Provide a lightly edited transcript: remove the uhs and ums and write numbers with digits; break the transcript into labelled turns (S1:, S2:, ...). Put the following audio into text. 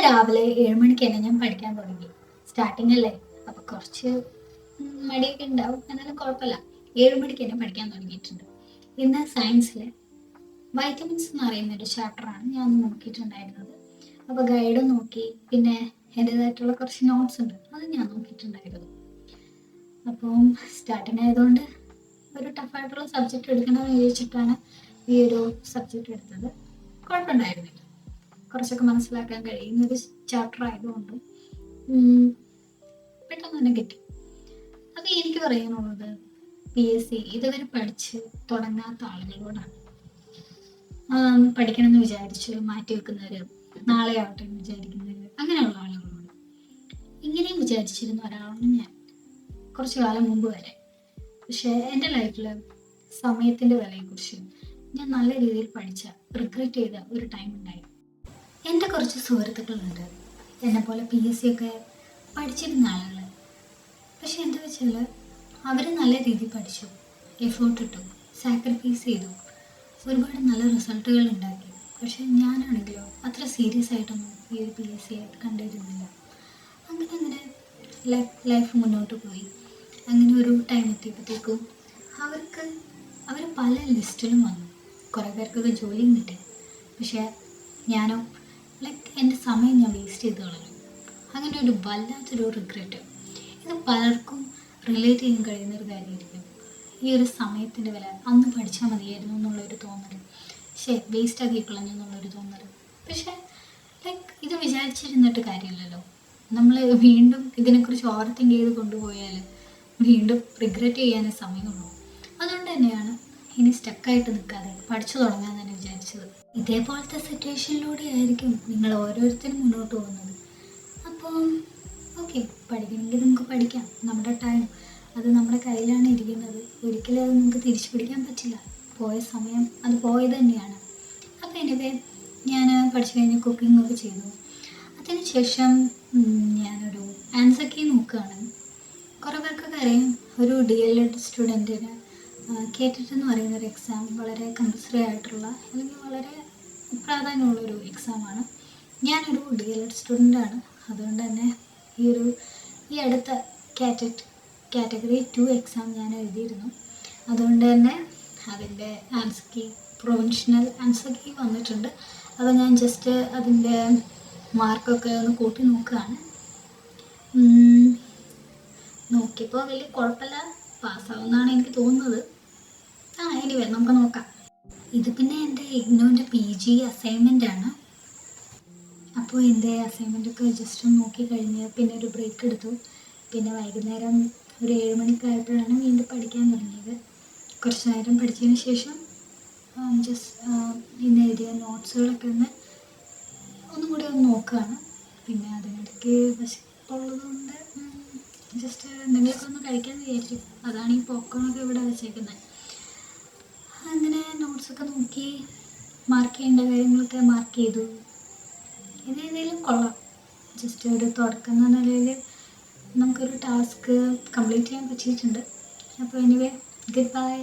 S1: രാവിലെ 7 മണിക്ക് തന്നെ ഞാൻ പഠിക്കാൻ തുടങ്ങി. സ്റ്റാർട്ടിങ് അല്ലേ, അപ്പൊ കുറച്ച് മടിയൊക്കെ ഉണ്ടാവും, എന്നാലും കുഴപ്പമില്ല. 7 മണിക്ക് തന്നെ പഠിക്കാൻ തുടങ്ങിയിട്ടുണ്ട്. ഇന്ന് സയൻസിലെ വൈറ്റമിൻസ് എന്ന് പറയുന്ന ഒരു ചാപ്റ്ററാണ് ഞാൻ നോക്കിയിട്ടുണ്ടായിരുന്നത്. അപ്പോൾ ഗൈഡ് നോക്കി, പിന്നെ എൻ്റെതായിട്ടുള്ള കുറച്ച് നോട്ട്സ് ഉണ്ട്, അത് ഞാൻ നോക്കിയിട്ടുണ്ടായിരുന്നു. അപ്പം സ്റ്റാർട്ടിങ് ആയതുകൊണ്ട് ഒരു ടഫായിട്ടുള്ള സബ്ജക്റ്റ് എടുക്കണമെന്ന് വിചാരിച്ചിട്ടാണ് ഈ ഒരു സബ്ജക്റ്റ് എടുത്തത്. കുഴപ്പമുണ്ടായിരുന്നില്ല, കുറച്ചൊക്കെ മനസ്സിലാക്കാൻ കഴിയുന്ന ഒരു ചാപ്റ്റർ ആയതുകൊണ്ടും പെട്ടെന്ന് തന്നെ കിട്ടി. അത് എനിക്ക് പറയാനുള്ളത് PSC ഇതുവരെ പഠിച്ച് തുടങ്ങാത്ത ആളുകളോടാണ്. പഠിക്കണമെന്ന് വിചാരിച്ച് മാറ്റി വെക്കുന്നവർ, നാളെ ആവട്ടെ എന്ന് വിചാരിക്കുന്നവർ, അങ്ങനെയുള്ള ആളുകളോട്. ഇങ്ങനെയും വിചാരിച്ചിരുന്ന ഒരാളാണ് ഞാൻ കുറച്ചു കാലം മുമ്പ് വരെ. പക്ഷേ എൻ്റെ ലൈഫിൽ സമയത്തിൻ്റെ വിലയെക്കുറിച്ച് ഞാൻ നല്ല രീതിയിൽ പഠിച്ച, റിഗ്രറ്റ് ചെയ്ത ഒരു ടൈം ഉണ്ടായി. എൻ്റെ കുറച്ച് സുഹൃത്തുക്കളുണ്ട് എന്നെപ്പോലെ PSC ഒക്കെ പഠിച്ചിരുന്ന ആളുകൾ. പക്ഷെ എന്താ വെച്ചാൽ അവർ നല്ല രീതിയിൽ പഠിച്ചു, എഫേർട്ട് ഇട്ടു, സാക്രിഫൈസ് ചെയ്തു, ഒരുപാട് നല്ല റിസൾട്ടുകൾ ഉണ്ടാക്കി. പക്ഷെ ഞാനാണെങ്കിലോ അത്ര സീരിയസ് ആയിട്ടൊന്നും ഈ ഒരു PSC കണ്ടിരുന്നില്ല. അങ്ങനെ ലൈഫ് മുന്നോട്ട് പോയി. അങ്ങനെ ഒരു ടൈം എത്തിയപ്പോഴത്തേക്കും അവർ പല ലിസ്റ്റിലും വന്നു. കുറേ പേർക്കൊക്കെ ജോലിയും കിട്ടി. പക്ഷേ ഞാനോ എൻ്റെ സമയം ഞാൻ വേസ്റ്റ് ചെയ്ത് കളഞ്ഞു. അങ്ങനെ ഒരു വല്ലാത്തൊരു റിഗ്രറ്റ്. ഇത് പലർക്കും റിലേറ്റ് ചെയ്യാൻ കഴിയുന്നൊരു കാര്യമായിരിക്കും. ഈ ഒരു സമയത്തിൻ്റെ വില, അന്ന് പഠിച്ചാൽ മതിയായിരുന്നു എന്നുള്ളൊരു തോന്നൽ, വേസ്റ്റ് ആക്കി കളഞ്ഞു എന്നുള്ളൊരു തോന്നൽ. പക്ഷേ ഇത് വിചാരിച്ചിരുന്നിട്ട് കാര്യമില്ലല്ലോ. നമ്മൾ വീണ്ടും ഇതിനെക്കുറിച്ച് ഓവർ തിങ്ക് ചെയ്ത് കൊണ്ടുപോയാൽ വീണ്ടും റിഗ്രറ്റ് ചെയ്യാനേ സമയമുള്ളൂ. അതുകൊണ്ട് തന്നെയാണ് ഇനി സ്റ്റക്കായിട്ട് നിൽക്കാതെ പഠിച്ചു തുടങ്ങാൻ തന്നെ വിചാരിച്ചത്. ഇതേപോലത്തെ സിറ്റുവേഷനിലൂടെ ആയിരിക്കും നിങ്ങൾ ഓരോരുത്തരും മുന്നോട്ട് പോകുന്നത്. അപ്പം ഓക്കെ, പഠിക്കണമെങ്കിൽ നമുക്ക് പഠിക്കാം. നമ്മുടെ ടൈം അത് നമ്മുടെ കയ്യിലാണ് ഇരിക്കുന്നത്. ഒരിക്കലും അത് നമുക്ക് തിരിച്ചു പിടിക്കാൻ പറ്റില്ല. പോയ സമയം അത് പോയത് തന്നെയാണ്. അപ്പോൾ എനിവേ ഞാൻ പഠിച്ചു കഴിഞ്ഞ് കുക്കിംഗ് ഒക്കെ ചെയ്തു. അതിനുശേഷം ഞാനൊരു ആൻസർ കീ നോക്കുകയാണ്. കുറേ പേർക്കൊക്കെ അറിയാം, ഒരു DLED സ്റ്റുഡൻറ്റിന് KTET എന്ന് പറയുന്നൊരു എക്സാം വളരെ കമ്പൽസറി ആയിട്ടുള്ള, അല്ലെങ്കിൽ വളരെ പ്രാധാന്യമുള്ളൊരു എക്സാമാണ്. ഞാനൊരു DLED സ്റ്റുഡൻ്റാണ്. അതുകൊണ്ട് തന്നെ ഈ അടുത്ത KTET കാറ്റഗറി 2 എക്സാം ഞാൻ എഴുതിയിരുന്നു. അതുകൊണ്ട് തന്നെ അതിൻ്റെ answer key, provincial answer key വന്നിട്ടുണ്ട്. അപ്പോൾ ഞാൻ ജസ്റ്റ് അതിൻ്റെ മാർക്കൊക്കെ ഒന്ന് കൂട്ടി നോക്കുകയാണ്. നോക്കിയപ്പോൾ വലിയ കുഴപ്പമില്ല, പാസ്സാവുമെന്നാണ് എനിക്ക് തോന്നുന്നത്. എനിവേ നമുക്ക് നോക്കാം. ഇത് പിന്നെ എൻ്റെ ഇഗ്നോൻ്റെ PG അസൈൻമെൻ്റ് ആണ്. അപ്പോൾ എൻ്റെ അസൈൻമെൻറ്റൊക്കെ ജസ്റ്റ് ഒന്ന് നോക്കി കഴിഞ്ഞ് പിന്നെ ഒരു ബ്രേക്ക് എടുത്തു. പിന്നെ വൈകുന്നേരം ഒരു 7 മണിക്കായപ്പോഴാണ് വീണ്ടും പഠിക്കാൻ തുടങ്ങിയത്. കുറച്ച് നേരം പഠിച്ചതിന് ശേഷം ഇന്ന് എഴുതിയ നോട്ട്സുകളൊക്കെ ഒന്നും കൂടി ഒന്ന് നോക്കുകയാണ്. പിന്നെ അതിനിടയ്ക്ക് വിശപ്പുള്ളതുകൊണ്ട് ജസ്റ്റ് എന്തെങ്കിലുമൊക്കെ ഒന്ന് കഴിക്കാമെന്ന് വിചാരിച്ചു. അതാണ് ഈ പോപ്കോണൊക്കെ ഇവിടെ വെച്ചേക്കുന്നത്. അങ്ങനെ നോട്ട്സൊക്കെ നോക്കി മാർക്ക് ചെയ്യേണ്ട കാര്യങ്ങളൊക്കെ മാർക്ക് ചെയ്തു. ഏതേലും കൊള്ളാം. ജസ്റ്റ് ഒരു തുടക്കം എന്ന നിലയിൽ നമുക്കൊരു ടാസ്ക് കംപ്ലീറ്റ് ചെയ്യാൻ പറ്റിയിട്ടുണ്ട്. അപ്പോൾ എനിവേ ഗുഡ് ബൈ.